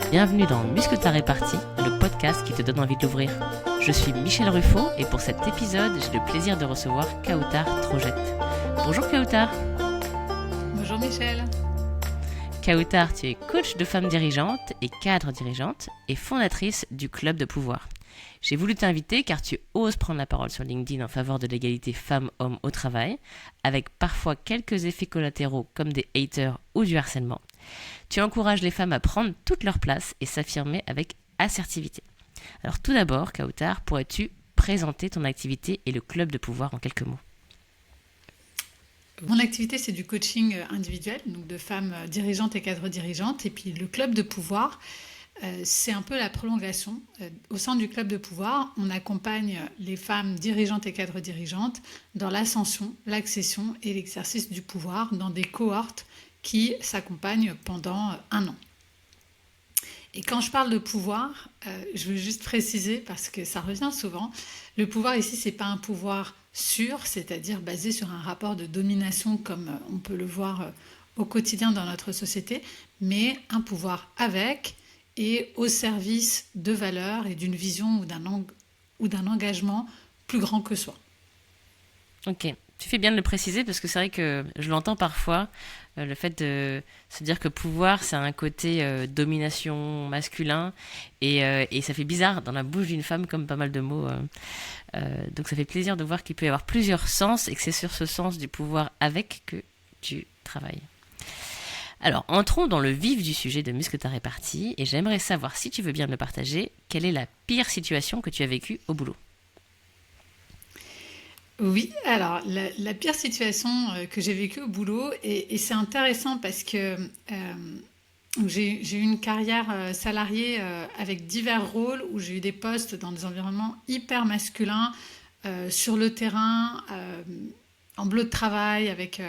Bienvenue dans Muscle ta répartie, le podcast qui te donne envie de l'ouvrir. Je suis Michel Ruffo et pour cet épisode, j'ai le plaisir de recevoir Kautar Trojette. Bonjour Kautar. Bonjour Michel. Kautar, tu es coach de femmes dirigeantes et cadres dirigeantes et fondatrice du Club de Pouvoir. J'ai voulu t'inviter car tu oses prendre la parole sur LinkedIn en faveur de l'égalité femmes-hommes au travail, avec parfois quelques effets collatéraux comme des haters ou du harcèlement. Tu encourages les femmes à prendre toute leur place et s'affirmer avec assertivité. Alors tout d'abord, Kautar, pourrais-tu présenter ton activité et le Club de Pouvoir en quelques mots ? Mon activité, c'est du coaching individuel, donc de femmes dirigeantes et cadres dirigeantes. Et puis le Club de Pouvoir, c'est un peu la prolongation. Au sein du Club de Pouvoir, on accompagne les femmes dirigeantes et cadres dirigeantes dans l'ascension, l'accession et l'exercice du pouvoir dans des cohortes qui s'accompagnent pendant un an. Et quand je parle de pouvoir, je veux juste préciser, parce que ça revient souvent, le pouvoir ici, ce n'est pas un pouvoir sûr, c'est-à-dire basé sur un rapport de domination comme on peut le voir au quotidien dans notre société, mais un pouvoir avec et au service de valeurs et d'une vision ou d'un engagement plus grand que soi. Ok, tu fais bien de le préciser parce que c'est vrai que je l'entends parfois, le fait de se dire que pouvoir, c'est un côté domination masculin et ça fait bizarre dans la bouche d'une femme comme pas mal de mots. Donc ça fait plaisir de voir qu'il peut y avoir plusieurs sens et que c'est sur ce sens du pouvoir avec que tu travailles. Alors, entrons dans le vif du sujet de Muscle ta répartie et j'aimerais savoir, si tu veux bien me le partager, quelle est la pire situation que tu as vécue au boulot ? Oui, alors la pire situation que j'ai vécue au boulot, et c'est intéressant parce que j'ai eu une carrière salariée avec divers rôles où j'ai eu des postes dans des environnements hyper masculins, sur le terrain, en bleu de travail, avec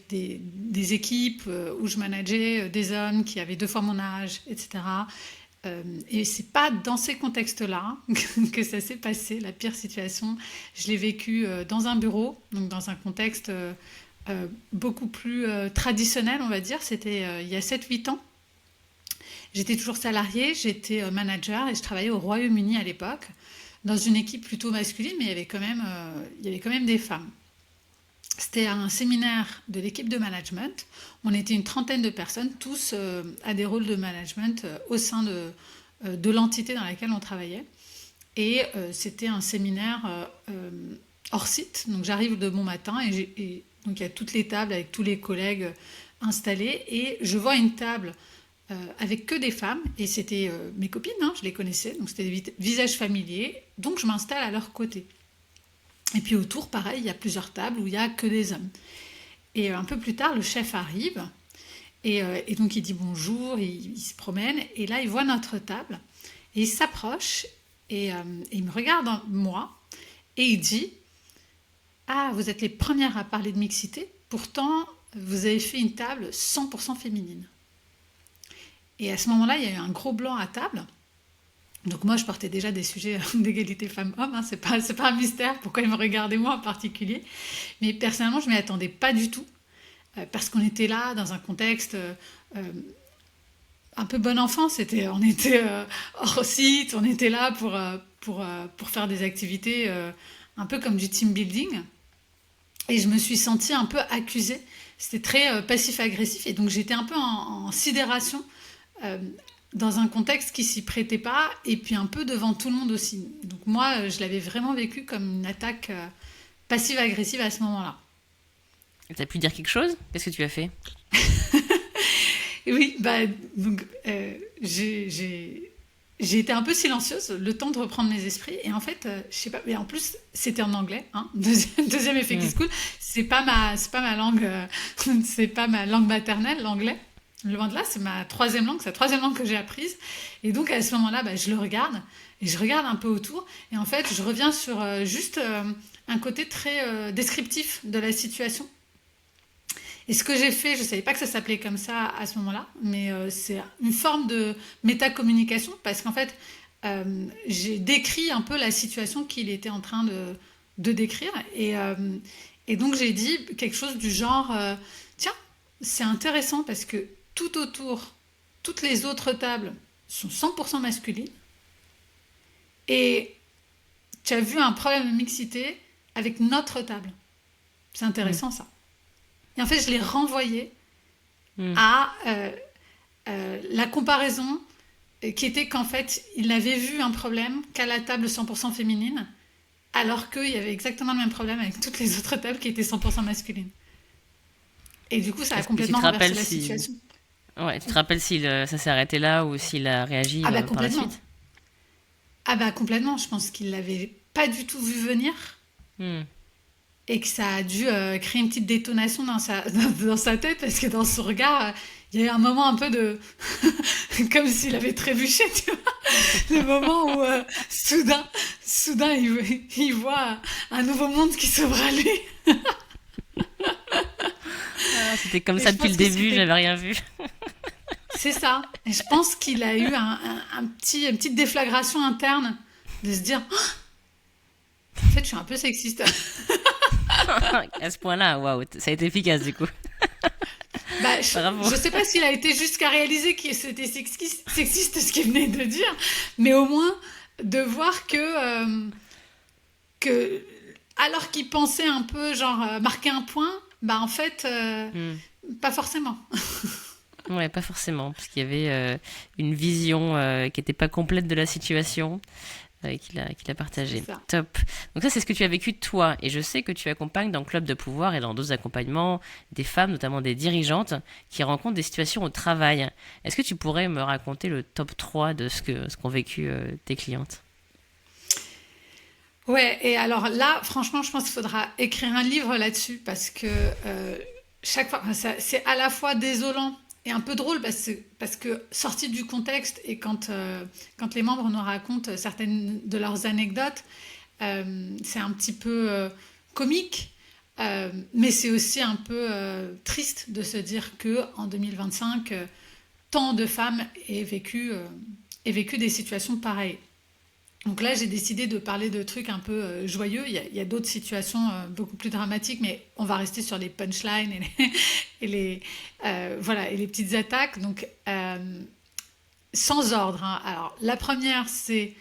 des équipes où je manageais des hommes qui avaient 2 fois mon âge, etc. Et c'est pas dans ces contextes-là que ça s'est passé, la pire situation. Je l'ai vécu dans un bureau, donc dans un contexte beaucoup plus traditionnel, on va dire. C'était il y a 7-8 ans. J'étais toujours salariée, j'étais manager et je travaillais au Royaume-Uni à l'époque, dans une équipe plutôt masculine, mais il y avait quand même des femmes. C'était un séminaire de l'équipe de management. On était une trentaine de personnes, tous à des rôles de management au sein de l'entité dans laquelle on travaillait. Et c'était un séminaire hors site. Donc j'arrive de bon matin et donc il y a toutes les tables avec tous les collègues installés. Et je vois une table avec que des femmes. Et c'était mes copines, je les connaissais. Donc c'était des visages familiers. Donc je m'installe à leur côté. Et puis autour, pareil, il y a plusieurs tables où il n'y a que des hommes. Et un peu plus tard, le chef arrive et donc il dit bonjour, il se promène et là il voit notre table et il s'approche et il me regarde moi et il dit « Ah, vous êtes les premières à parler de mixité, pourtant vous avez fait une table 100% féminine. » Et à ce moment-là, il y a eu un gros blanc à table. Donc moi, je portais déjà des sujets d'égalité femmes-hommes, c'est pas un mystère pourquoi ils me regardaient moi en particulier. Mais personnellement, je ne m'y attendais pas du tout, parce qu'on était là dans un contexte un peu bon enfant. On était hors site, on était là pour faire des activités un peu comme du team building. Et je me suis sentie un peu accusée. C'était très passif-agressif, et donc j'étais un peu en sidération, dans un contexte qui s'y prêtait pas, et puis un peu devant tout le monde aussi. Donc moi, je l'avais vraiment vécu comme une attaque passive-agressive à ce moment-là. Tu as pu dire quelque chose ? Qu'est-ce que tu as fait ? Oui, donc j'ai été un peu silencieuse, le temps de reprendre mes esprits, et en fait, je sais pas, mais en plus, c'était en anglais, deuxième effet qui se coule, c'est pas ma langue, c'est pas ma langue maternelle, l'anglais. Loin de là, c'est la troisième langue que j'ai apprise. Et donc, à ce moment-là, je le regarde, et je regarde un peu autour. Et en fait, je reviens sur juste un côté très descriptif de la situation. Et ce que j'ai fait, je ne savais pas que ça s'appelait comme ça à ce moment-là, mais c'est une forme de métacommunication, parce qu'en fait, j'ai décrit un peu la situation qu'il était en train de décrire. Et donc, j'ai dit quelque chose du genre, tiens, c'est intéressant parce que tout autour toutes les autres tables sont 100% masculines et tu as vu un problème de mixité avec notre table. C'est Mm. intéressant ça. Et en fait, je l'ai renvoyé Mm. à la comparaison qui était qu'en fait, il n'avait vu un problème qu'à la table 100% féminine, alors qu'il y avait exactement le même problème avec toutes les autres tables qui étaient 100% masculines. Et du coup, ça a Est-ce que tu complètement te renversé rappelles la si... situation. Ouais, tu te rappelles si ça s'est arrêté là ou s'il a réagi Ah bah par la complètement. suite? Ah bah complètement. Je pense qu'il l'avait pas du tout vu venir Hmm. et que ça a dû créer une petite détonation dans dans sa tête parce que dans son regard, il y a eu un moment un peu de... comme s'il avait trébuché, tu vois. Le moment où soudain il voit un nouveau monde qui s'ouvre à lui. Ah, c'était comme Et ça je depuis le pense que début, c'était... j'avais rien vu. C'est ça. Et je pense qu'il a eu une petite déflagration interne de se dire, oh, en fait, je suis un peu sexiste. À ce point-là, waouh, ça a été efficace du coup. Bah, Bravo. je sais pas s'il a été jusqu'à réaliser que c'était sexiste ce qu'il venait de dire, mais au moins de voir que alors qu'il pensait un peu genre marquer un point, bah en fait, Hmm. pas forcément. Ouais, pas forcément, parce qu'il y avait une vision qui n'était pas complète de la situation qu'il a C'est partagée. ça. Top. Donc ça, c'est ce que tu as vécu toi. Et je sais que tu accompagnes dans le club de pouvoir et dans d'autres accompagnements des femmes, notamment des dirigeantes, qui rencontrent des situations au travail. Est-ce que tu pourrais me raconter le top 3 de ce qu'ont vécu tes clientes? Ouais, et alors là, franchement, je pense qu'il faudra écrire un livre là-dessus parce que chaque fois, enfin, c'est à la fois désolant et un peu drôle parce que sorti du contexte et quand les membres nous racontent certaines de leurs anecdotes, c'est un petit peu comique, mais c'est aussi un peu triste de se dire que en 2025, tant de femmes aient vécu des situations pareilles. Donc là, j'ai décidé de parler de trucs un peu joyeux. Il y a d'autres situations beaucoup plus dramatiques, mais on va rester sur les punchlines et voilà, et les petites attaques. Donc, sans ordre, hein. Alors, la première, c'est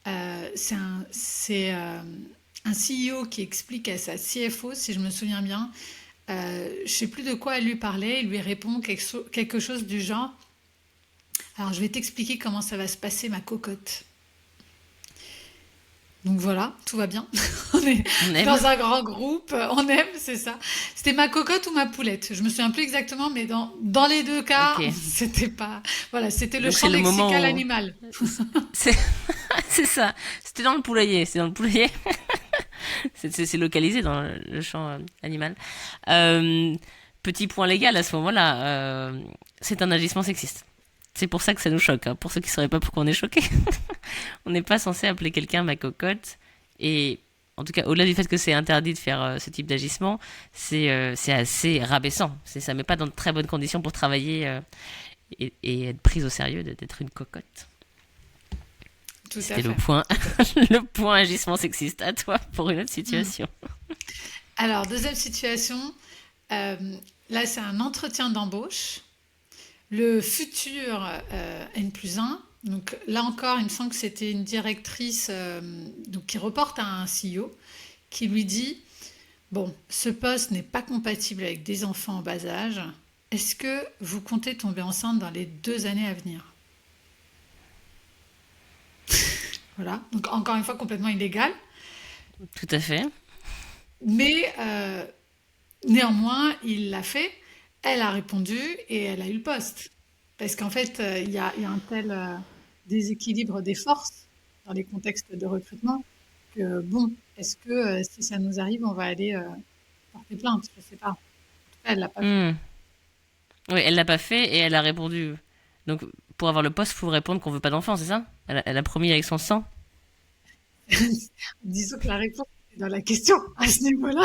un CEO qui explique à sa CFO, si je me souviens bien, je ne sais plus de quoi elle lui parlait. Il lui répond quelque chose du genre, alors je vais t'expliquer comment ça va se passer, ma cocotte. Donc voilà, tout va bien. On est On aime. dans un grand groupe, on aime, c'est ça. C'était ma cocotte ou ma poulette. Je me souviens plus exactement, mais dans les deux cas, Ok. c'était pas. Voilà, c'était le Donc c'est champ le lexical moment où... animal. C'est c'est ça. C'était dans le poulailler. C'est dans le poulailler. C'est localisé dans le champ animal. Euh, Petit point légal à ce moment-là. C'est un agissement sexiste. C'est pour ça que ça nous choque, hein. Pour ceux qui ne sauraient pas pourquoi on est choqué. On n'est pas censé appeler quelqu'un ma cocotte. Et en tout cas, au-delà du fait que c'est interdit de faire ce type d'agissement, c'est assez rabaissant. Ça ne met pas dans de très bonnes conditions pour travailler et être prise au sérieux d'être une cocotte. Tout à C'était le fait. point, Tout à fait. le point agissement sexiste. À toi pour une autre Hmm. situation. Alors, deuxième situation, euh, là, c'est un entretien d'embauche. Le futur N+1. Donc là encore, il me semble que c'était une directrice donc, qui reporte à un CEO qui lui dit, bon, ce poste n'est pas compatible avec des enfants en bas âge. Est-ce que vous comptez tomber enceinte dans les 2 années à venir? Voilà, donc encore une fois complètement illégal. Tout à fait. Mais néanmoins, il l'a fait. Elle a répondu et elle a eu le poste. Parce qu'en fait, il y a un tel déséquilibre des forces dans les contextes de recrutement que, bon, est-ce que si ça nous arrive, on va aller porter plainte? Je sais pas. En tout cas, elle l'a pas fait. Hmm. Oui, elle l'a pas fait et elle a répondu. Donc, pour avoir le poste, il faut répondre qu'on veut pas d'enfant, c'est ça? Elle a promis avec son sang. Disons que la réponse est dans la question à ce niveau-là.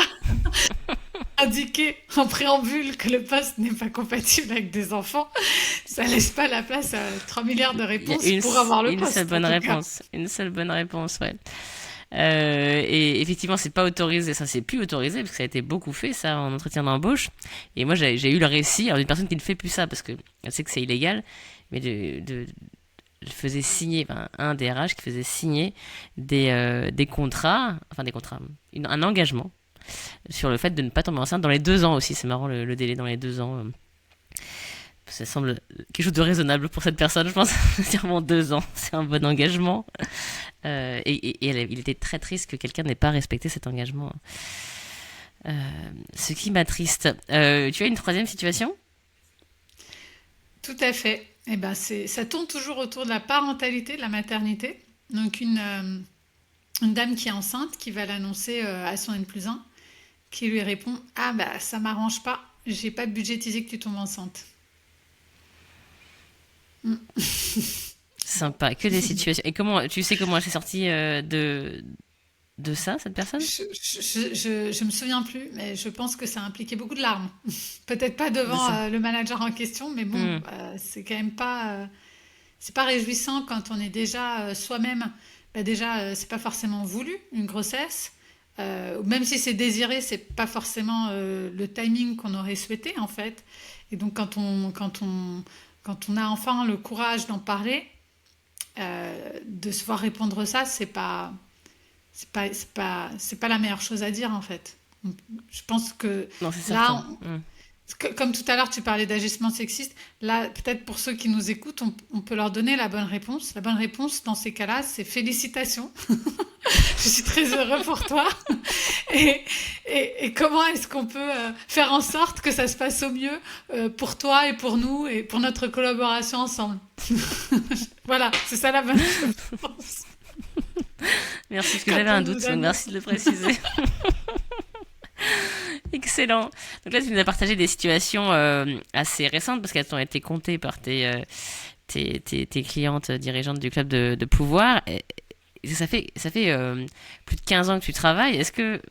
Indiquer en préambule que le poste n'est pas compatible avec des enfants, ça laisse pas la place à 3 milliards de Il y a réponses pour avoir le une seule poste, en bonne tout cas. réponse. Une seule bonne réponse, ouais. Et effectivement, c'est pas autorisé, ça c'est plus autorisé parce que ça a été beaucoup fait ça en entretien d'embauche. Et moi j'ai eu le récit alors, d'une personne qui ne fait plus ça parce que elle sait que c'est illégal, mais faisait signer, enfin, un DRH qui faisait signer des contrats, enfin des contrats, un engagement sur le fait de ne pas tomber enceinte dans les 2 ans aussi. C'est marrant le délai dans les 2 ans. Ça semble quelque chose de raisonnable pour cette personne, je pense. C'est vraiment 2 ans, c'est un bon engagement. Il était très triste que quelqu'un n'ait pas respecté cet engagement. Ce qui m'attriste. Tu as une troisième situation? Tout à fait. Et ben ça tourne toujours autour de la parentalité, de la maternité. Donc une dame qui est enceinte, qui va l'annoncer à son N+1, qui lui répond: ah bah ça m'arrange pas, j'ai pas budgétisé que tu tombes enceinte. Mm. Bon. Sympa, que des situations. Et tu sais comment elle s'est sortie de ça, cette personne? Je me souviens plus, mais je pense que ça a impliqué beaucoup de larmes. Peut-être pas De devant ça. le manager en question, mais bon, Hmm. c'est quand même pas, c'est pas réjouissant quand on est déjà soi-même. Bah déjà, c'est pas forcément voulu une grossesse. Même si c'est désiré, c'est pas forcément le timing qu'on aurait souhaité en fait. Et donc quand on a enfin le courage d'en parler, de se voir répondre ça, c'est pas la meilleure chose à dire en fait. Je pense que Non, c'est là, certain. Hmm. comme tout à l'heure tu parlais d'agissement sexiste, là peut-être pour ceux qui nous écoutent, on peut leur donner la bonne réponse. La bonne réponse dans ces cas-là, c'est félicitations. Je suis très heureux pour toi. Et, et comment est-ce qu'on peut faire en sorte que ça se passe au mieux pour toi et pour nous et pour notre collaboration ensemble. Voilà, c'est ça la bonne réponse. Merci, parce que Quand j'avais on un nous doute, donc donne... merci de le préciser. Excellent. Donc là, tu nous as partagé des situations assez récentes parce qu'elles t'ont été contées par tes clientes dirigeantes du club de pouvoir. Et ça fait plus de 15 ans que tu travailles. Est-ce que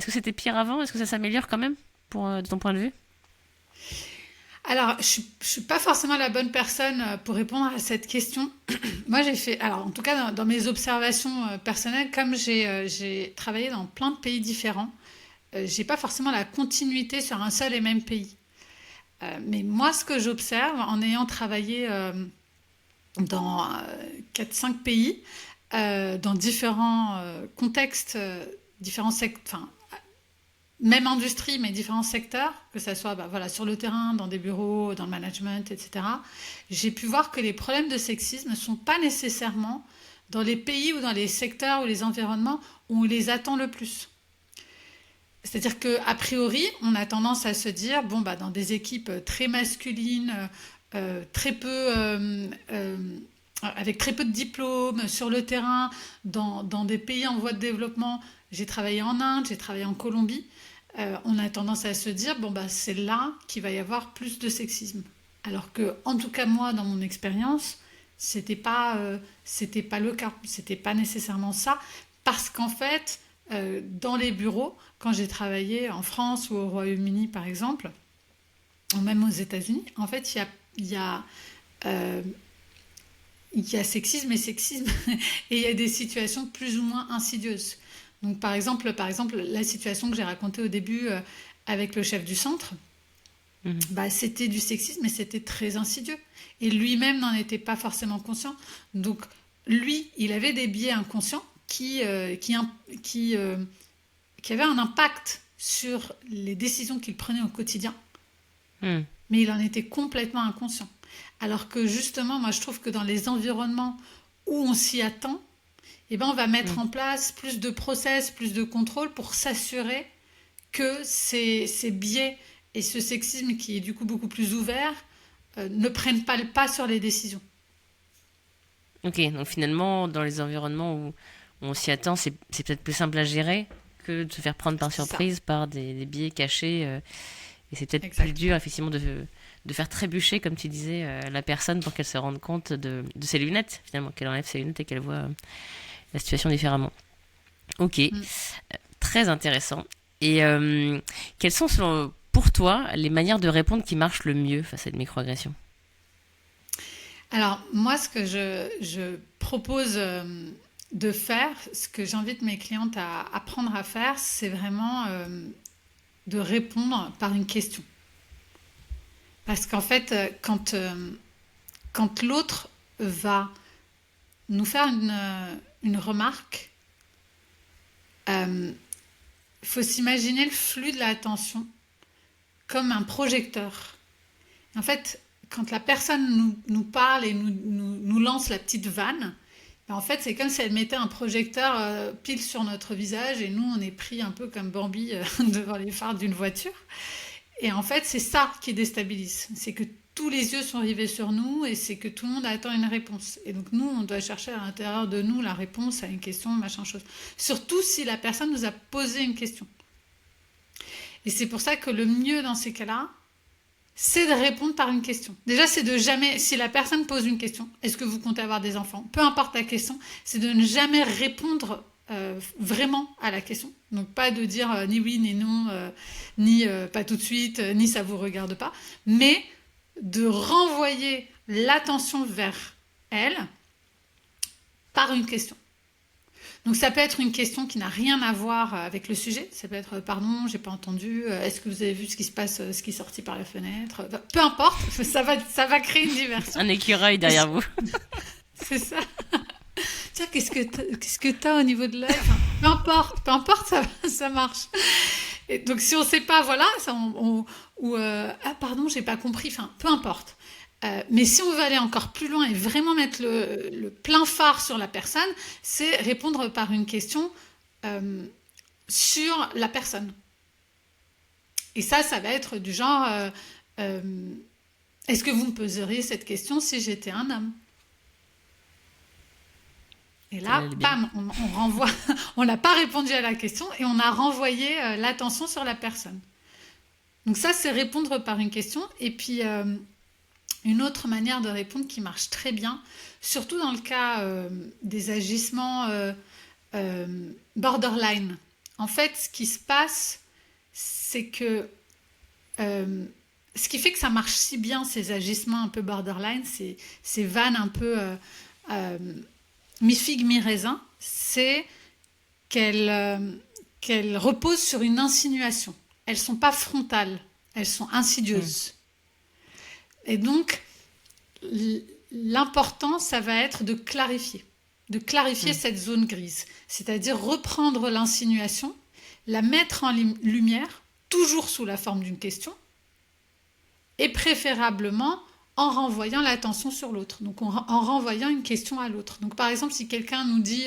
c'était pire avant? Est-ce que ça s'améliore quand même de ton point de vue? Alors, je suis pas forcément la bonne personne pour répondre à cette question. Moi, j'ai fait, alors en tout cas dans mes observations personnelles, comme j'ai travaillé dans plein de pays différents, j'ai pas forcément la continuité sur un seul et même pays. Mais moi, ce que j'observe en ayant travaillé dans 4-5 pays, dans différents contextes, enfin, même industrie, mais différents secteurs, que ça soit bah, voilà, sur le terrain, dans des bureaux, dans le management, etc., j'ai pu voir que les problèmes de sexisme ne sont pas nécessairement dans les pays ou dans les secteurs ou les environnements où on les attend le plus. C'est-à-dire qu'a priori, on a tendance à se dire, bon, bah, dans des équipes très masculines, très peu, avec très peu de diplômes, sur le terrain, dans des pays en voie de développement, j'ai travaillé en Inde, j'ai travaillé en Colombie, on a tendance à se dire, bon, bah, c'est là qu'il va y avoir plus de sexisme. Alors que, en tout cas, moi, dans mon expérience, c'était pas le cas, c'était pas nécessairement ça, parce qu'en fait, dans les bureaux, quand j'ai travaillé en France ou au Royaume-Uni, par exemple, ou même aux États-Unis, en fait, il y a, euh, il y a sexisme et sexisme, et il y a des situations plus ou moins insidieuses. Donc, par exemple, la situation que j'ai racontée au début avec le chef du centre, Mhm. bah, c'était du sexisme et c'était très insidieux. Et lui-même n'en était pas forcément conscient. Donc, lui, il avait des biais inconscients qui avaient un impact sur les décisions qu'il prenait au quotidien, Hmm. mais il en était complètement inconscient. Alors que justement, moi, je trouve que dans les environnements où on s'y attend, eh ben, on va Hmm. mettre en place plus de process, plus de contrôle pour s'assurer que ces biais et ce sexisme qui est du coup beaucoup plus ouvert ne prennent pas le pas sur les décisions. Ok, donc finalement, dans les environnements où on s'y attend, c'est peut-être plus simple à gérer que de se faire prendre par C'est ça, surprise par des biais cachés. Et c'est peut-être plus dur, exactement. effectivement, de faire trébucher, comme tu disais, la personne pour qu'elle se rende compte de ses lunettes, finalement, qu'elle enlève ses lunettes et qu'elle voit la situation différemment. Ok, Mm. très intéressant. Et quelles sont, pour toi, les manières de répondre qui marchent le mieux face à une microagression? Alors, moi, ce que je propose de faire, ce que j'invite mes clientes à apprendre à faire, c'est vraiment de répondre par une question. Parce qu'en fait, quand l'autre va nous faire une remarque, il faut s'imaginer le flux de l'attention comme un projecteur. En fait, quand la personne nous parle et nous lance la petite vanne, ben en fait, c'est comme si elle mettait un projecteur pile sur notre visage et nous, on est pris un peu comme Bambi devant les phares d'une voiture. Et en fait, c'est ça qui déstabilise. C'est que tous les yeux sont rivés sur nous et c'est que tout le monde attend une réponse. Et donc, nous, on doit chercher à l'intérieur de nous la réponse à une question, machin chose. Surtout si la personne nous a posé une question. Et c'est pour ça que le mieux dans ces cas-là, c'est de répondre par une question. Déjà, c'est de jamais, si la personne pose une question, est-ce que vous comptez avoir des enfants? Peu importe la question, c'est de ne jamais répondre vraiment à la question. Donc pas de dire ni oui ni non, ni pas tout de suite, ni ça vous regarde pas, mais de renvoyer l'attention vers elle par une question. Donc ça peut être une question qui n'a rien à voir avec le sujet. Ça peut être pardon, j'ai pas entendu. Est-ce que vous avez vu ce qui se passe, ce qui est sorti par la fenêtre? Peu importe, ça va créer une diversion. Un écureuil derrière vous. C'est ça. Tiens, qu'est-ce que t'as au niveau de l'œil? Enfin, peu importe, ça marche. Et donc si on sait pas, voilà, ça, ah pardon, j'ai pas compris. Enfin, peu importe. Mais si on veut aller encore plus loin et vraiment mettre le plein phare sur la personne, c'est répondre par une question sur la personne. Et ça va être du genre est-ce que vous me poseriez cette question si j'étais un homme? Et là, bam, on renvoie, on n'a pas répondu à la question et on a renvoyé l'attention sur la personne. Donc ça, c'est répondre par une question. Et puis une autre manière de répondre qui marche très bien, surtout dans le cas des agissements borderline. En fait, ce qui se passe, c'est que ce qui fait que ça marche si bien, ces agissements un peu borderline, ces vannes un peu mi-figue, mi-raisin, c'est qu'elles reposent sur une insinuation. Elles ne sont pas frontales, elles sont insidieuses. Et donc, l'important, ça va être de clarifier cette zone grise. C'est-à-dire reprendre l'insinuation, la mettre en lumière, toujours sous la forme d'une question, et préférablement en renvoyant l'attention sur l'autre. Donc, en renvoyant une question à l'autre. Donc, par exemple, si quelqu'un nous dit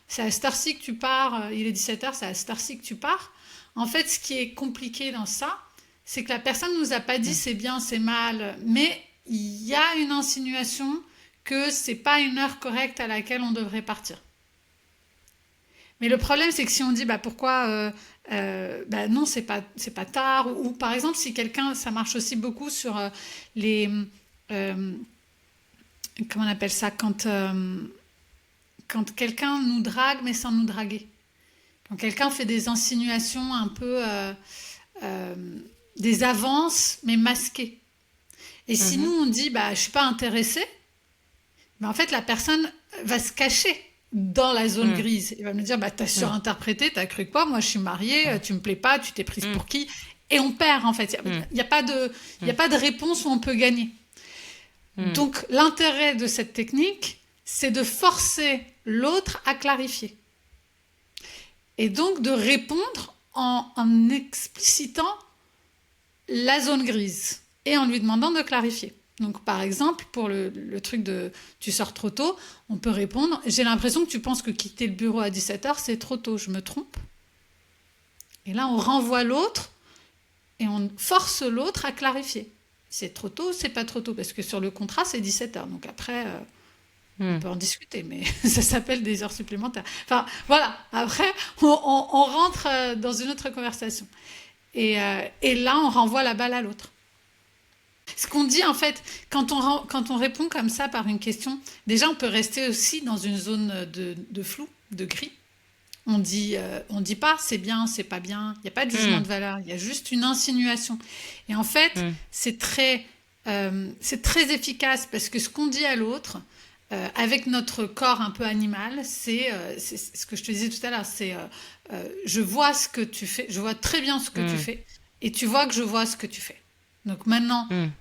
c'est à cette heure-ci que tu pars, il est 17h, c'est à cette heure-ci que tu pars. En fait, ce qui est compliqué dans ça, c'est que la personne ne nous a pas dit c'est bien, c'est mal, mais il y a une insinuation que c'est pas une heure correcte à laquelle on devrait partir. Mais le problème, c'est que si on dit pourquoi non, c'est pas tard, ou par exemple, si quelqu'un, ça marche aussi beaucoup sur les comment on appelle ça, quand quelqu'un nous drague mais sans nous draguer. Quand quelqu'un fait des insinuations un peu des avances mais masquées. Et si nous on dit je suis pas intéressée, en fait la personne va se cacher dans la zone grise. Il va me dire t'as surinterprété, t'as cru quoi, moi je suis mariée, tu me plais pas, tu t'es prise pour qui? Et on perd en fait. Il n'y a pas de réponse où on peut gagner. Donc l'intérêt de cette technique, c'est de forcer l'autre à clarifier. Et donc de répondre en explicitant la zone grise et en lui demandant de clarifier. Donc par exemple, pour le truc de tu sors trop tôt, on peut répondre j'ai l'impression que tu penses que quitter le bureau à 17h c'est trop tôt, je me trompe? Et là on renvoie l'autre et on force l'autre à clarifier. C'est trop tôt, c'est pas trop tôt, parce que sur le contrat c'est 17h, donc après on peut en discuter, mais ça s'appelle des heures supplémentaires. Enfin voilà, après on rentre dans une autre conversation. Et là on renvoie la balle à l'autre. Ce qu'on dit en fait, quand on répond comme ça par une question, déjà on peut rester aussi dans une zone de flou, de gris. On dit pas c'est bien, c'est pas bien, il n'y a pas de jugement de valeur, il y a juste une insinuation. Et en fait, c'est très efficace parce que ce qu'on dit à l'autre, avec notre corps un peu animal, c'est ce que je te disais tout à l'heure, je vois ce que tu fais, je vois très bien ce que tu Hmm, fais, et tu vois que je vois ce que tu fais. Donc maintenant, hmm,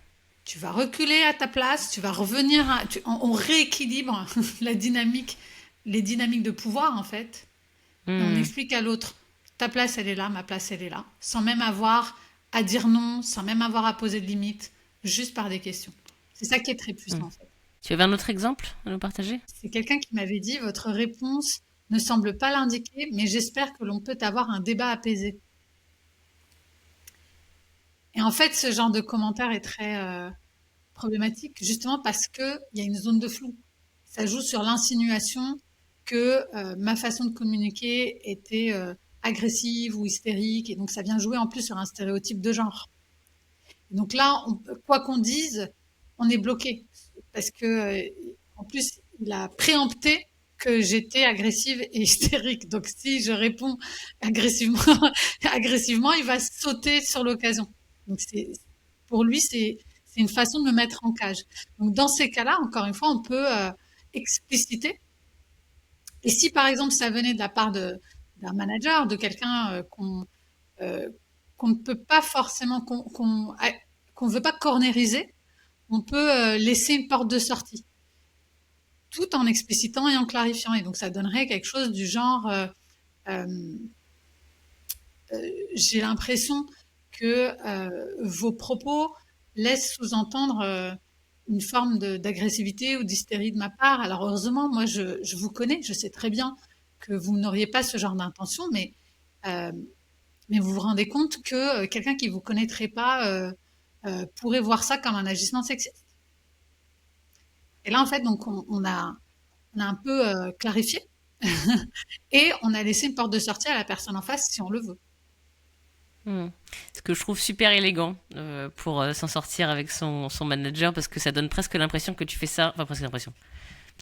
tu vas reculer à ta place, tu vas revenir, on rééquilibre la dynamique, les dynamiques de pouvoir en fait, et on hmm, explique à l'autre, ta place elle est là, ma place elle est là, sans même avoir à dire non, sans même avoir à poser de limites, juste par des questions. C'est ça qui est très hmm. puissant en fait. Tu avais un autre exemple à nous partager? C'est quelqu'un qui m'avait dit, votre réponse ne semble pas l'indiquer, mais j'espère que l'on peut avoir un débat apaisé. Et en fait, ce genre de commentaire est très problématique, justement parce qu'il y a une zone de flou. Ça joue sur l'insinuation que ma façon de communiquer était agressive ou hystérique, et donc ça vient jouer en plus sur un stéréotype de genre. Donc là, quoi qu'on dise, on est bloqué parce que en plus, il a préempté que j'étais agressive et hystérique. Donc si je réponds agressivement, agressivement, il va sauter sur l'occasion. Donc pour lui, c'est une façon de me mettre en cage. Donc dans ces cas-là, encore une fois, on peut expliciter. Et si par exemple ça venait de la part d'un manager, de quelqu'un euh, qu'on ne peut pas forcément, qu'on ne veut pas cornériser, on peut laisser une porte de sortie, tout en explicitant et en clarifiant. Et donc ça donnerait quelque chose du genre, euh, j'ai l'impression que vos propos laissent sous-entendre une forme d'agressivité ou d'hystérie de ma part. Alors heureusement, moi je vous connais, je sais très bien que vous n'auriez pas ce genre d'intention, euh, mais vous vous rendez compte que quelqu'un qui vous connaîtrait pas pourrait voir ça comme un agissement sexiste. Et là, en fait, donc on a un peu clarifié et on a laissé une porte de sortie à la personne en face si on le veut. Hmm. Ce que je trouve super élégant pour s'en sortir avec son manager parce que ça donne presque l'impression que tu fais ça, enfin presque l'impression,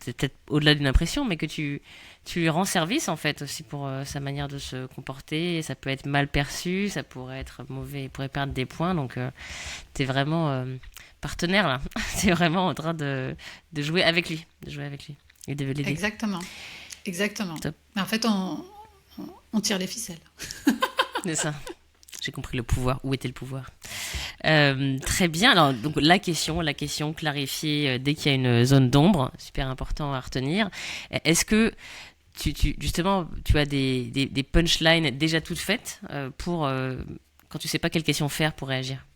c'est peut-être au-delà d'une impression, mais que tu lui rends service en fait aussi pour sa manière de se comporter. Et ça peut être mal perçu, ça pourrait être mauvais, il pourrait perdre des points. Donc t'es vraiment partenaire là. T'es vraiment en train de jouer avec lui, de jouer avec lui et de l'aider. Exactement, exactement. Top, Mais en fait, on tire les ficelles. c'est ça. J'ai compris le pouvoir. Où était le pouvoir? Très bien. Alors, donc la question clarifiée dès qu'il y a une zone d'ombre, super important à retenir. Est-ce que justement, tu as des punchlines déjà toutes faites pour quand tu sais pas quelle question faire pour réagir?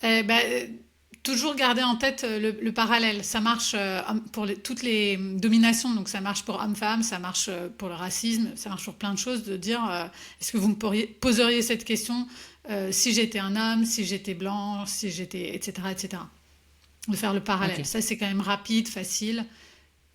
Bah, toujours garder en tête le parallèle. Ça marche pour toutes les dominations, donc ça marche pour homme-femme, ça marche pour le racisme, ça marche pour plein de choses, de dire est-ce que vous me poseriez cette question si j'étais un homme, si j'étais blanc, si j'étais, etc., etc. De faire le Ok. parallèle. Ça, c'est quand même rapide, facile.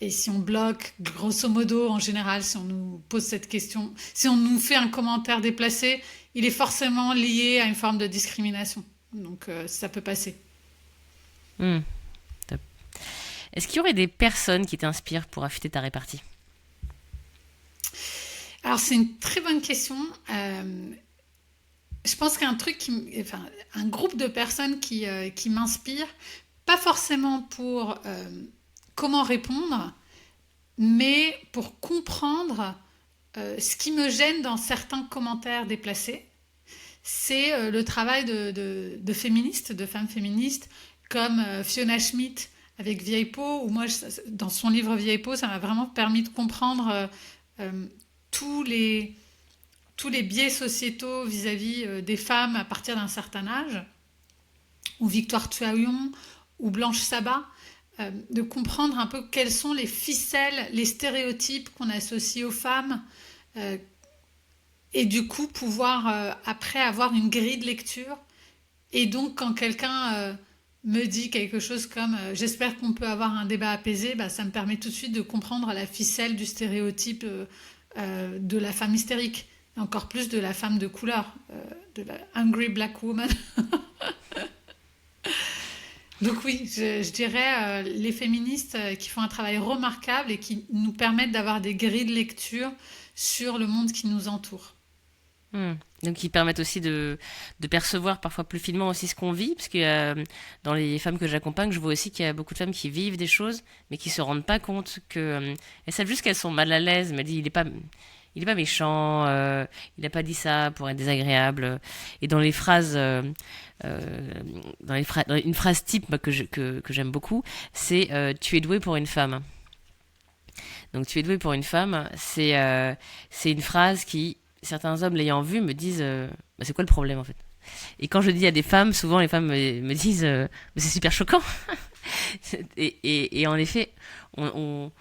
Et si on bloque, grosso modo, en général, si on nous pose cette question, si on nous fait un commentaire déplacé, il est forcément lié à une forme de discrimination. Donc ça peut passer. Hmm, top. Est-ce qu'il y aurait des personnes qui t'inspirent pour affûter ta répartie? Alors c'est une très bonne question. Je pense qu'un truc enfin, un groupe de personnes qui m'inspire, pas forcément pour comment répondre, mais pour comprendre ce qui me gêne dans certains commentaires déplacés. C'est le travail de féministes, de femmes féministes, comme Fiona Schmidt avec Vieille Peau, où moi, dans son livre Vieille Peau, ça m'a vraiment permis de comprendre euh, tous les, tous les biais sociétaux vis-à-vis des femmes à partir d'un certain âge, ou Victoire Tuaillon, ou Blanche Sabat, de comprendre un peu quelles sont les ficelles, les stéréotypes qu'on associe aux femmes, euh, et du coup pouvoir après avoir une grille de lecture. Et donc quand quelqu'un me dit quelque chose comme j'espère qu'on peut avoir un débat apaisé, bah, ça me permet tout de suite de comprendre la ficelle du stéréotype de la femme hystérique, et encore plus de la femme de couleur, de la hungry black woman. Donc oui, je dirais les féministes qui font un travail remarquable et qui nous permettent d'avoir des grilles de lecture sur le monde qui nous entoure. Hmm. Donc, ils permettent aussi de percevoir parfois plus finement aussi ce qu'on vit, parce que dans les femmes que j'accompagne, je vois aussi qu'il y a beaucoup de femmes qui vivent des choses, mais qui se rendent pas compte que elles savent juste qu'elles sont mal à l'aise. Mais il est pas méchant, il a pas dit ça pour être désagréable. Et dans les phrases, dans une phrase type moi, que j'aime beaucoup, c'est tu es doué pour une femme. Donc tu es doué pour une femme, c'est une phrase qui, certains hommes l'ayant vue, me disent bah, c'est quoi le problème en fait. Et quand je dis à des femmes, souvent les femmes me disent mais c'est super choquant. Et en effet, on, on,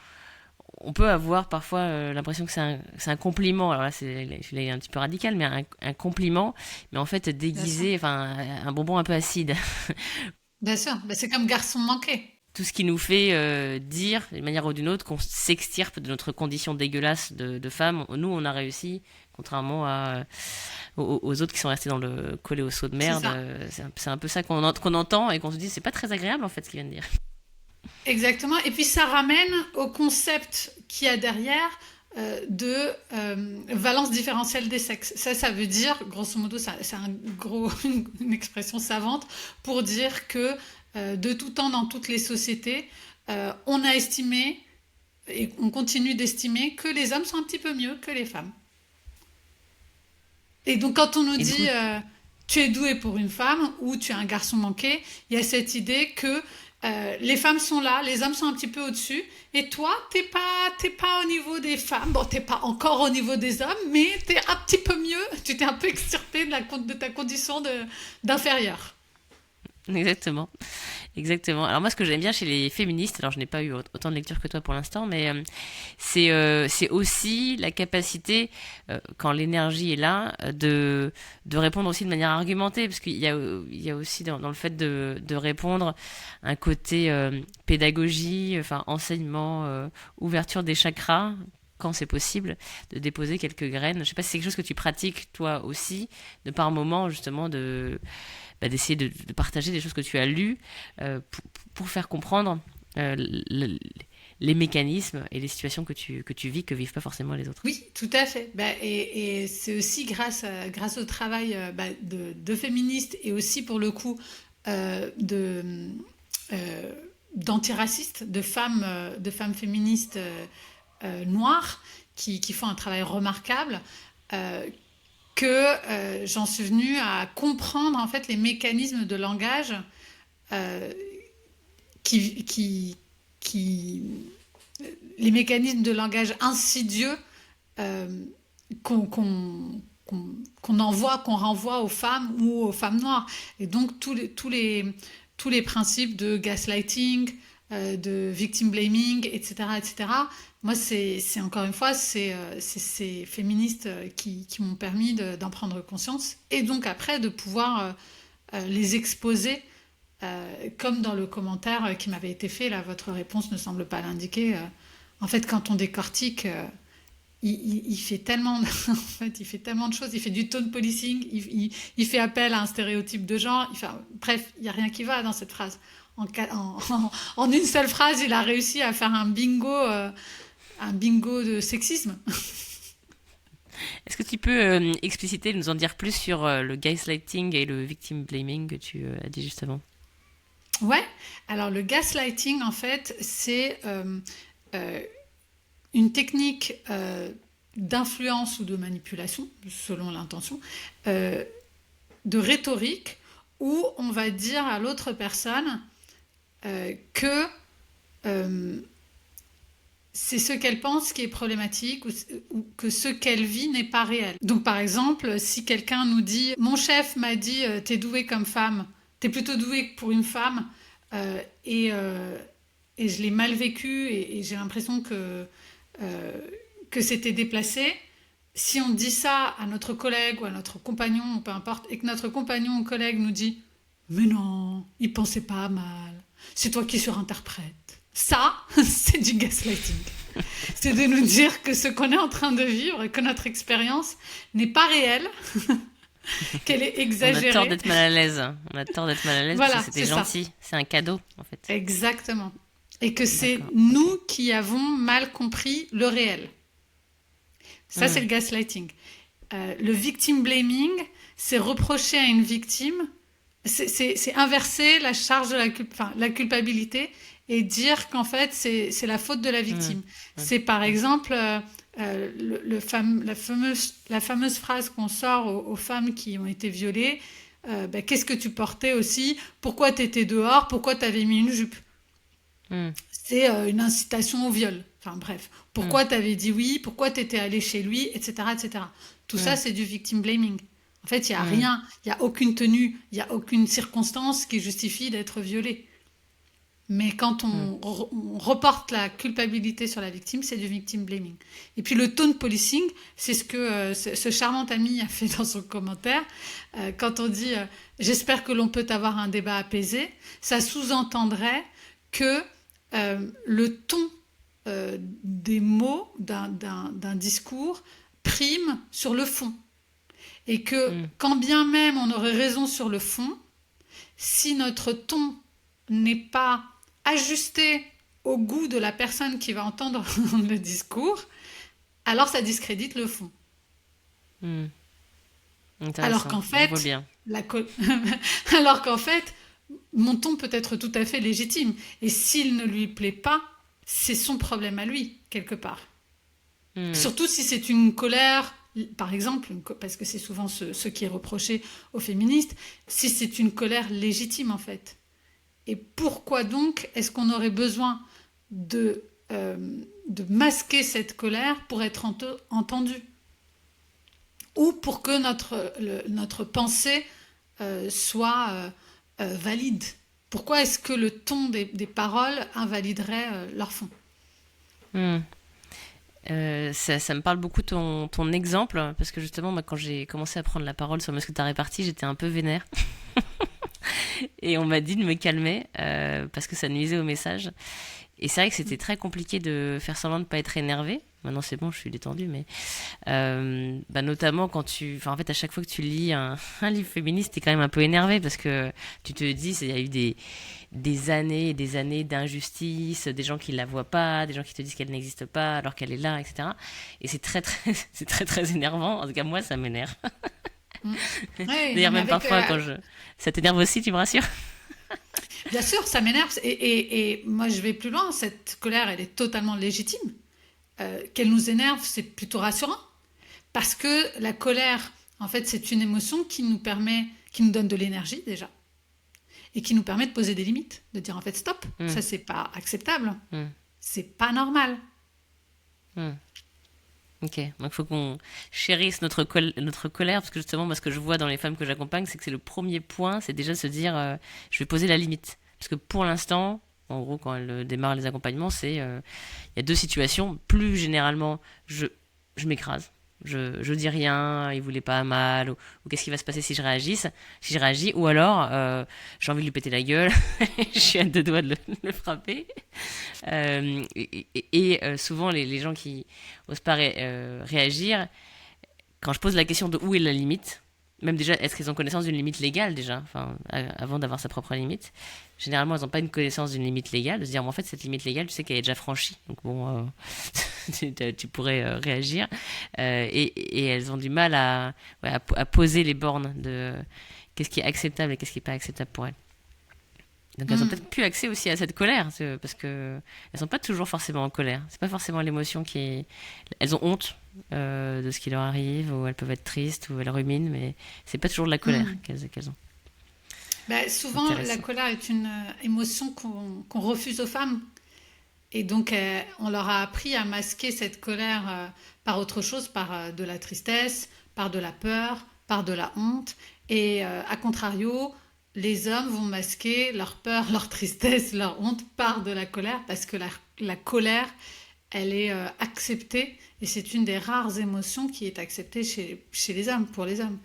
on peut avoir parfois l'impression que c'est un compliment. Alors là, celui-là est un petit peu radical, mais un compliment, mais en fait Bien sûr. déguisé, enfin un bonbon un peu acide. Bien sûr. Bah, c'est comme garçon manqué. Tout ce qui nous fait dire, d'une manière ou d'une autre, qu'on s'extirpe de notre condition dégueulasse de femme. Nous, on a réussi, contrairement aux autres qui sont restés dans le collé au seau de C'est merde. ça. C'est un peu ça qu'on entend et qu'on se dit, c'est pas très agréable en fait ce qu'il vient de dire. Exactement. Et puis ça ramène au concept qu'il y a derrière de valence différentielle des sexes. Ça veut dire, grosso modo, c'est un gros, une expression savante pour dire que de tout temps dans toutes les sociétés, on a estimé et on continue d'estimer que les hommes sont un petit peu mieux que les femmes. Et donc quand on nous Et du dit coup, tu es doué pour une femme ou tu es un garçon manqué, il y a cette idée que les femmes sont là, les hommes sont un petit peu au-dessus, et toi, t'es pas au niveau des femmes, bon, t'es pas encore au niveau des hommes, mais t'es un petit peu mieux, tu t'es un peu extirpé de ta condition d'inférieur. exactement. Exactement. Alors moi, ce que j'aime bien chez les féministes, alors je n'ai pas eu autant de lecture que toi pour l'instant, mais c'est aussi la capacité, quand l'énergie est là, de répondre aussi de manière argumentée, parce il y a aussi dans le fait de répondre un côté pédagogie, enfin enseignement, ouverture des chakras, quand c'est possible, de déposer quelques graines. Je sais pas si c'est quelque chose que tu pratiques toi aussi, de par moment justement d'essayer de partager des choses que tu as lues pour faire comprendre euh, le- les mécanismes et les situations que tu vis que vivent pas forcément les autres. Oui, tout à fait. Bah, et c'est aussi grâce au travail de féministes et aussi pour le coup euh, d'antiracistes, de femmes féministes noires qui font un travail remarquable, euh, que j'en suis venue à comprendre en fait les mécanismes de langage euh, qui, qui, qui, les mécanismes de langage insidieux euh, qu'on qu'on qu'on envoie, qu'on renvoie aux femmes ou aux femmes noires. Et donc tous les principes de gaslighting, de victim blaming, etc., etc. Moi, c'est encore une fois, c'est ces féministes qui m'ont permis d'en prendre conscience et donc après de pouvoir les exposer comme dans le commentaire qui m'avait été fait, là, votre réponse ne semble pas l'indiquer. En fait, quand on décortique, il fait tellement, en fait, il fait tellement de choses. Il fait du tone policing, il fait appel à un stéréotype de genre. Bref, il n'y a rien qui va dans cette phrase. En une seule phrase, il a réussi à faire un bingo de sexisme. Est-ce que tu peux expliciter, nous en dire plus sur le gaslighting et le victim blaming que tu as dit juste avant? Ouais. Alors le gaslighting, en fait, c'est euh, une technique d'influence ou de manipulation, selon l'intention, euh, de rhétorique où on va dire à l'autre personne que euh, c'est ce qu'elle pense qui est problématique ou que ce qu'elle vit n'est pas réel. Donc par exemple, si quelqu'un nous dit mon chef m'a dit t'es doué comme femme, t'es plutôt doué pour une femme euh, et, euh, et je l'ai mal vécu et j'ai l'impression euh, que c'était déplacé. Si on dit ça à notre collègue ou à notre compagnon, peu importe, et que notre compagnon ou collègue nous dit mais non, il pensait pas mal, c'est toi qui surinterprètes. Ça, c'est du gaslighting. C'est de nous dire que ce qu'on est en train de vivre et que notre expérience n'est pas réelle, qu'elle est On a tort exagérée. d'être mal à l'aise. On a tort d'être mal à l'aise parce que Voilà, c'était c'est ça. gentil. C'est un cadeau, en fait. Exactement. Et que c'est D'accord, ok. nous qui avons mal compris le réel. Ça, c'est Hmm. le gaslighting. Le victim blaming, c'est reprocher à une victime, c'est inverser la charge de la culpabilité et dire qu'en fait c'est la faute de la Mm. victime. Mm. C'est par Mm. exemple la fameuse phrase qu'on sort aux femmes qui ont été violées. Ben, qu'est-ce que tu portais aussi? Pourquoi tu étais dehors? Pourquoi tu avais mis une jupe? Mm. C'est une incitation au viol. Enfin bref, Mm. pourquoi tu avais dit oui? Pourquoi tu étais allé chez lui? Etc. etc. Tout ça, Mm. c'est du victim blaming. En fait, il n'y a Mm. rien, il n'y a aucune tenue, il n'y a aucune circonstance qui justifie d'être violé. Mais quand Mm. on reporte la culpabilité sur la victime, c'est du victim blaming. Et puis le tone policing, c'est ce que ce charmant ami a fait dans son commentaire. Quand on dit j'espère que l'on peut avoir un débat apaisé, ça sous-entendrait que le ton des mots d'un discours prime sur le fond. Et que Mm. quand bien même on aurait raison sur le fond, si notre ton n'est pas ajusté au goût de la personne qui va entendre le discours, alors ça discrédite le fond. Mm. Alors Intéressant, qu'en je vois fait, bien. la co- alors qu'en fait, mon ton peut être tout à fait légitime. Et s'il ne lui plaît pas, c'est son problème à lui, quelque part. Mm. Surtout si c'est une colère, par exemple, parce que c'est souvent ce qui est reproché aux féministes, si c'est une colère légitime en fait. Et pourquoi donc est-ce qu'on aurait besoin de, euh, de masquer cette colère pour être entendu? Ou pour que notre pensée soit valide? Pourquoi est-ce que le ton des paroles invaliderait leur fond? Mm. Ça me parle beaucoup ton exemple, parce que justement, moi, quand j'ai commencé à prendre la parole sur Mousquetaire réparti, j'étais un peu vénère. Et on m'a dit de me calmer, parce que ça nuisait au message. Et c'est vrai que c'était très compliqué de faire semblant de ne pas être énervé. Maintenant, c'est bon, je suis détendue, mais bah, notamment quand en fait, à chaque fois que tu lis un livre féministe, t'es quand même un peu énervé parce que tu te dis, il y a eu des années et des années d'injustice, des gens qui la voient pas, des gens qui te disent qu'elle n'existe pas alors qu'elle est là, etc. Et c'est très, très, c'est très, très énervant. En tout cas, moi, ça m'énerve. Mm. Oui, non D'ailleurs, mais même parfois, ça t'énerve aussi, tu me rassures? bien sûr, ça m'énerve. Et moi, je vais plus loin. Cette colère, elle est totalement légitime. Qu'elle nous énerve, c'est plutôt rassurant. Parce que la colère, en fait, c'est une émotion qui nous donne de l'énergie déjà. Et qui nous permet de poser des limites. De dire, en fait, stop, Hum, ça, c'est pas acceptable. hum, C'est pas normal. hum. Ok, donc il faut qu'on chérisse notre colère, parce que justement, moi, ce que je vois dans les femmes que j'accompagne, c'est que c'est le premier point, c'est déjà de se dire, je vais poser la limite. Parce que pour l'instant, en gros, quand elles démarrent les accompagnements, il y a deux situations. Plus généralement, je m'écrase. Je dis rien, il voulait pas mal, ou qu'est-ce qui va se passer si je réagis, ou alors j'ai envie de lui péter la gueule, je suis à deux doigts de le frapper. Souvent, les gens qui osent pas réagir, quand je pose la question de où est la limite, même déjà, est-ce qu'ils ont connaissance d'une limite légale déjà, enfin, avant d'avoir sa propre limite, généralement, elles n'ont pas une connaissance d'une limite légale, de se dire, bon, en fait, cette limite légale, tu sais qu'elle est déjà franchie, donc bon, tu pourrais réagir. Et elles ont du mal ouais, à poser les bornes de qu'est-ce qui est acceptable et qu'est-ce qui n'est pas acceptable pour elles. Donc elles ont Mm. peut-être plus accès aussi à cette colère, parce que elles sont pas toujours forcément en colère. C'est pas forcément l'émotion qui est. Elles ont honte de ce qui leur arrive, ou elles peuvent être tristes, ou elles ruminent, mais c'est pas toujours de la colère Mm. qu'elles ont. Ben, souvent, la Intéressant. colère est une émotion qu'on refuse aux femmes. Et donc, on leur a appris à masquer cette colère par autre chose, par de la tristesse, par de la peur, par de la honte. Et à contrario, les hommes vont masquer leur peur, leur tristesse, leur honte par de la colère, parce que la colère, elle est acceptée, et c'est une des rares émotions qui est acceptée chez les hommes, pour les hommes.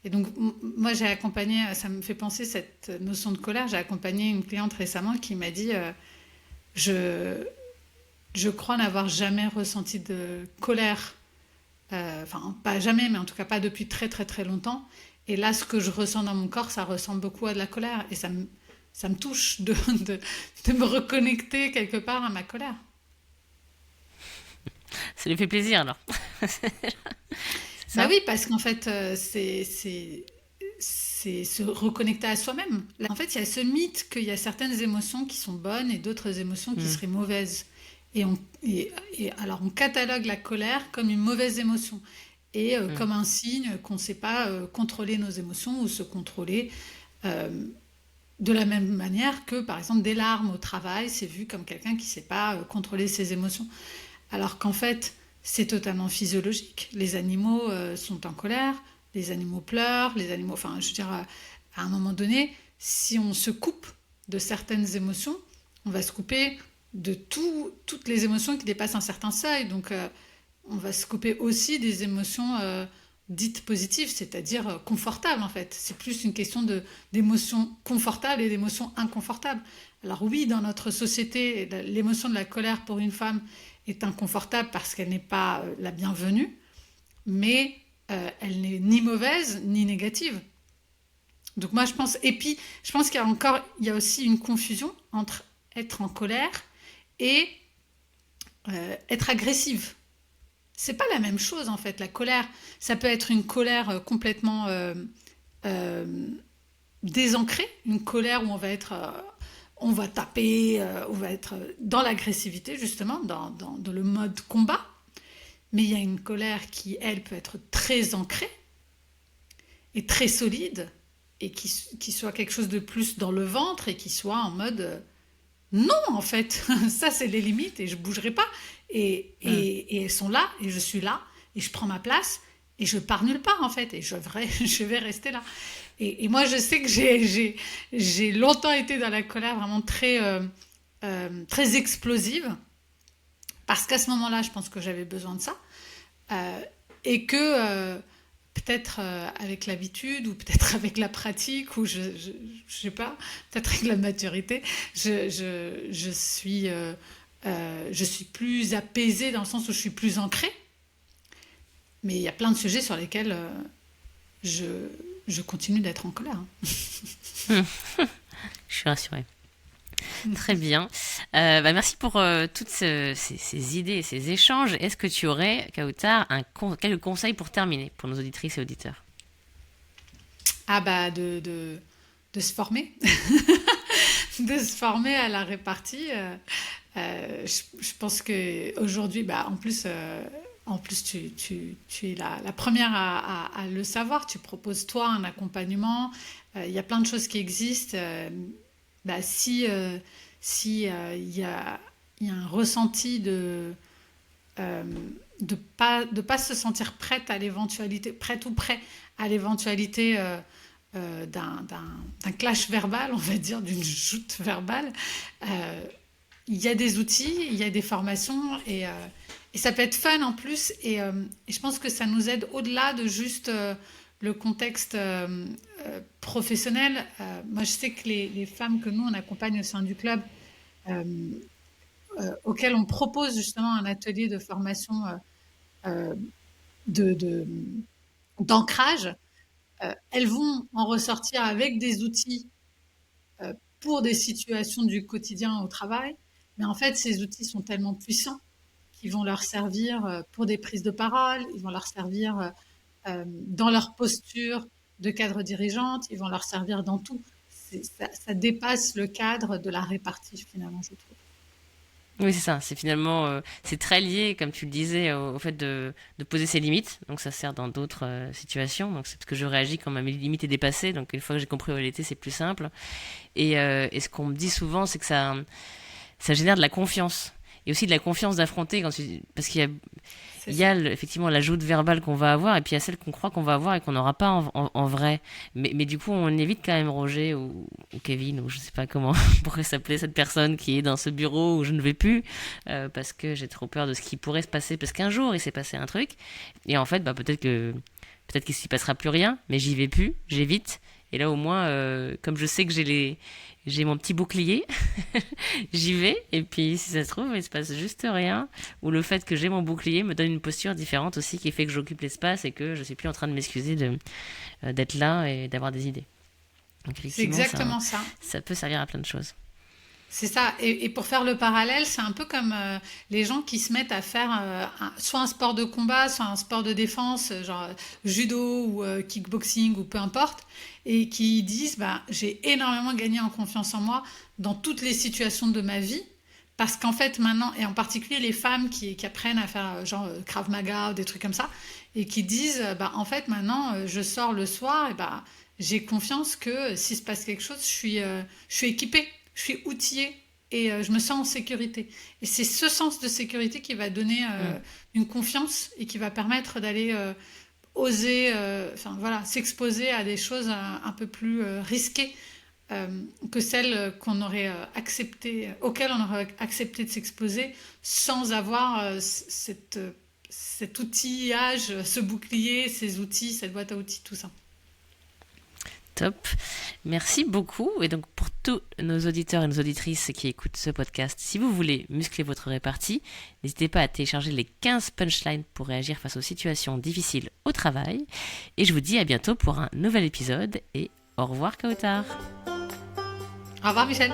Et donc, moi, j'ai accompagné, ça me fait penser cette notion de colère, j'ai accompagné une cliente récemment qui m'a dit, je, je crois n'avoir jamais ressenti de colère, enfin pas jamais, mais en tout cas pas depuis très très très longtemps. Et là, ce que je ressens dans mon corps, ça ressemble beaucoup à de la colère. Et ça me touche de me reconnecter quelque part à ma colère. Ça lui fait plaisir alors. Ça c'est Bah ça? oui, parce qu'en fait, c'est se reconnecter à soi-même. Là, en fait, il y a ce mythe qu'il y a certaines émotions qui sont bonnes et d'autres émotions qui Hmm, seraient mauvaises. Et alors, on catalogue la colère comme une mauvaise émotion et hmm, comme un signe qu'on ne sait pas contrôler nos émotions ou se contrôler euh, de la même manière que, par exemple, des larmes au travail, c'est vu comme quelqu'un qui ne sait pas contrôler ses émotions. Alors qu'en fait, c'est totalement physiologique. Les animaux sont en colère, les animaux pleurent, les animaux... Enfin, je veux dire, à un moment donné, si on se coupe de certaines émotions, on va se couper de toutes les émotions qui dépassent un certain seuil. Donc, on va se couper aussi des émotions dites positives, c'est-à-dire confortables en fait. C'est plus une question d'émotions confortables et d'émotions inconfortables. Alors oui, dans notre société, l'émotion de la colère pour une femme est inconfortable parce qu'elle n'est pas la bienvenue, mais elle n'est ni mauvaise ni négative. Donc moi je pense, et puis je pense il y a aussi une confusion entre être en colère et être agressive. C'est pas la même chose en fait. La colère, ça peut être une colère complètement euh, désancrée, une colère où on va taper, on va être dans l'agressivité justement, dans le mode combat. Mais il y a une colère qui, elle, peut être très ancrée et très solide et qui soit quelque chose de plus dans le ventre et qui soit en mode non, en fait, ça c'est les limites et je bougerai pas. hmm. Et elles sont là et je suis là et je prends ma place et je pars nulle part en fait et je vais rester là. Et moi je sais que j'ai longtemps été dans la colère vraiment très explosive parce qu'à ce moment-là je pense que j'avais besoin de ça. Euh, et que peut-être avec l'habitude ou peut-être avec la pratique ou je sais pas, peut-être avec la maturité, je suis plus apaisée dans le sens où je suis plus ancrée. Mais il y a plein de sujets sur lesquels je, je continue d'être en colère. Je suis rassurée. Très bien. Merci pour toutes ces idées et ces échanges. Est-ce que tu aurais, Kautar, quelques conseils pour terminer pour nos auditrices et auditeurs? Ah bah de se former, de se former à la répartie. Je pense que aujourd'hui, bah, en plus tu es la première à le savoir. Tu proposes toi un accompagnement. Il y a plein de choses qui existent. Bah, si il y a un ressenti euh, de pas se sentir prête ou prêt à l'éventualité d'un clash verbal, on va dire, d'une joute verbale, euh, il y a des outils, il y a des formations et ça peut être fun en plus. Et je pense que ça nous aide au-delà de juste le contexte professionnel. Moi, je sais que les femmes que nous, on accompagne au sein du club, euh, auxquelles on propose justement un atelier de formation euh, de, de- d'ancrage, elles vont en ressortir avec des outils pour des situations du quotidien au travail. Mais en fait, ces outils sont tellement puissants qu'ils vont leur servir pour des prises de parole, ils vont leur servir dans leur posture de cadre dirigeante, ils vont leur servir dans tout. Ça dépasse le cadre de la répartie finalement, je trouve. Oui, c'est ça. C'est finalement, c'est très lié, comme tu le disais, au fait de poser ses limites. Donc ça sert dans d'autres situations. Donc c'est parce que je réagis quand ma limite est dépassée. Donc une fois que j'ai compris où elle était, c'est plus simple. Et ce qu'on me dit souvent, c'est que ça génère de la confiance. Et aussi de la confiance d'affronter parce C'est il y ça. a effectivement la joute verbale qu'on va avoir et puis il y a celle qu'on croit qu'on va avoir et qu'on n'aura pas en vrai. Mais du coup, on évite quand même Roger ou Kevin ou je sais pas comment pourrait s'appeler cette personne qui est dans ce bureau où je ne vais plus parce que j'ai trop peur de ce qui pourrait se passer parce qu'un jour il s'est passé un truc et en fait peut-être qu'il s'y passera plus rien, mais j'y vais plus, j'évite. Et là au moins, comme je sais que j'ai mon petit bouclier, j'y vais, et puis si ça se trouve, il se passe juste rien, ou le fait que j'ai mon bouclier me donne une posture différente aussi qui fait que j'occupe l'espace et que je suis plus en train de m'excuser d'être là et d'avoir des idées. Donc C'est effectivement, exactement ça. ça peut servir à plein de choses. C'est ça. Et pour faire le parallèle, c'est un peu comme les gens qui se mettent à faire soit un sport de combat, soit un sport de défense, genre judo ou kickboxing ou peu importe, et qui disent, bah, j'ai énormément gagné en confiance en moi dans toutes les situations de ma vie. Parce qu'en fait, maintenant, et en particulier les femmes qui apprennent à faire genre Krav Maga ou des trucs comme ça, et qui disent, bah, en fait, maintenant, je sors le soir, et bah, j'ai confiance que s'il se passe quelque chose, je suis équipée, je suis outillée et je me sens en sécurité. Et c'est ce sens de sécurité qui va donner Mm. une confiance et qui va permettre d'aller oser, enfin voilà, s'exposer à des choses un peu plus risquées euh, que celles qu'on aurait accepté, auxquelles on aurait accepté de s'exposer sans avoir cet outillage, ce bouclier, ces outils, cette boîte à outils, tout ça. Top. Merci beaucoup. Et donc, pour tous nos auditeurs et nos auditrices qui écoutent ce podcast, si vous voulez muscler votre répartie, n'hésitez pas à télécharger les 15 punchlines pour réagir face aux situations difficiles au travail. Et je vous dis à bientôt pour un nouvel épisode et au revoir, Kautar. Au revoir Michel.